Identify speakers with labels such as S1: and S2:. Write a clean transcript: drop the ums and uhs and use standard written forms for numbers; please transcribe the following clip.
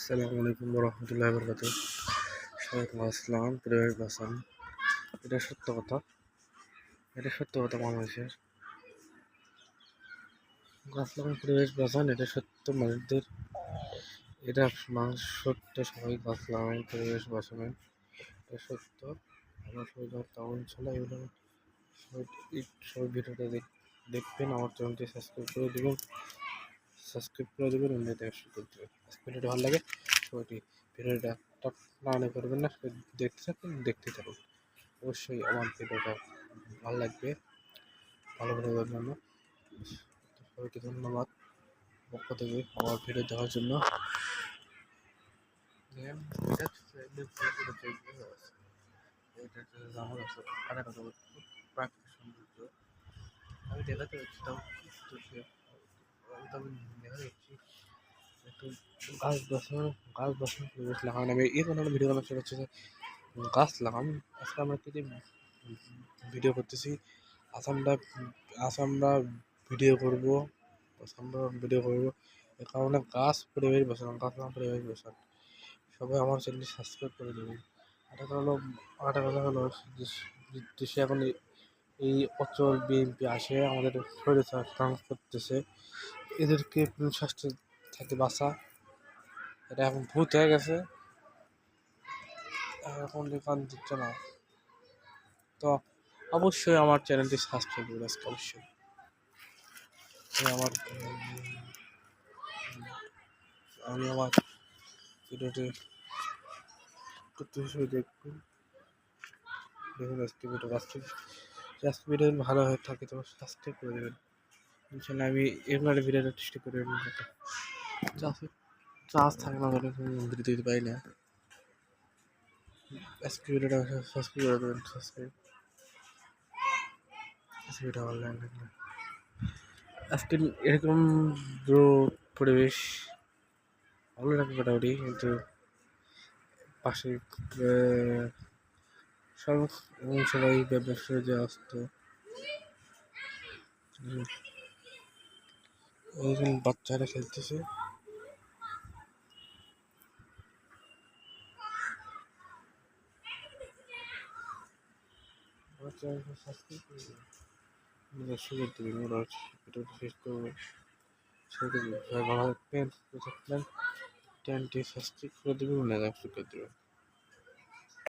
S1: আসসালামু আলাইকুম রহমতুল্লাহ বরকাত। সবাইকে আসসালাম। পরিবেশ বাঁচান, এটা সত্য কথা, এটা সত্য কথা। মানুষের গাছ লাগান, পরিবেশ বাঁচান, এটা সত্য মানুষদের, এটা মানুষ সত্য। সবাই গাছ লাগান, পরিবেশ বাঁচাবেন, এটা সত্য। আমরা সবাই তেমন ছিল এগুলো সবাই সবাই ভিডিওটা দেখবেন। আমার চ্যানেলটি সাবস্ক্রাইব করে দেবেন অন্য শুরু করে দেবেন। ভিডিওটা ভালো লাগে সবাই ভিডিওটা না করবেন না, দেখতে থাকুন। অবশ্যই আমার ভিডিওটা ভালো লাগবে, ভালো ভিডিওর জন্য সবাইকে ধন্যবাদ পক্ষ থেকে আমার ভিডিও দেখার জন্য। প্রাকৃতিক সৌন্দর্য আমি দেখাতে পারছি, তাও দেখা যাচ্ছি একটু গাছ বসানো পরিবেশ লাগানো। আমি এই কোনো ভিডিও বানাতে হচ্ছে যে গাছ লাগান। আজকে আমরা একটি ভিডিও করতেছি, আসামরা আসামরা ভিডিও করবো, এ কারণে গাছ পরিবেশ বসান, গাছ লাগান পরিবেশ বসান। সবাই আমার চ্যানেলটি সাবস্ক্রাইব করে দেবেন। আরেকটা কথা হলো দেশে এখন এই অচল বিএনপি আসে আমাদের শরীর করতেছে, এদেরকে স্বাস্থ্য থেকে বাঁচা। এটা এখন ভূত হয়ে গেছে, এখন কান দিচ্ছে না। তো অবশ্যই আমার চ্যানেলটি সাবস্ক্রাইব করবে আজকে, অবশ্যই আমি আমার ভিডিওটি করতে দেখবেন। দেখুন আজকে ভিডিও ভালো হয়ে থাকে তো সাবস্ক্রাইব করে দেবেন। ইনশাল্লাহ আমি এগুলো ভিডিওটা চেষ্টা করে চার্জ থাকে না বলে ভিডিও দিতে পারি না। আজকে ভিডিওটা সাবস্ক্রাইব করে দেবেন। ভিডিও অনলাইন থাকলে আজকে এরকম পরিবেশ ভালো লাগে মোটামুটি, কিন্তু পাশে সবাই ব্যবসা যে আসতো, ওইখানে বাচ্চারা খেলতেছে। শেষ করবো, ভালো থাকবেন, চ্যানেলটি সাবস্ক্রাইব করে দেবেন, করে দেবেন।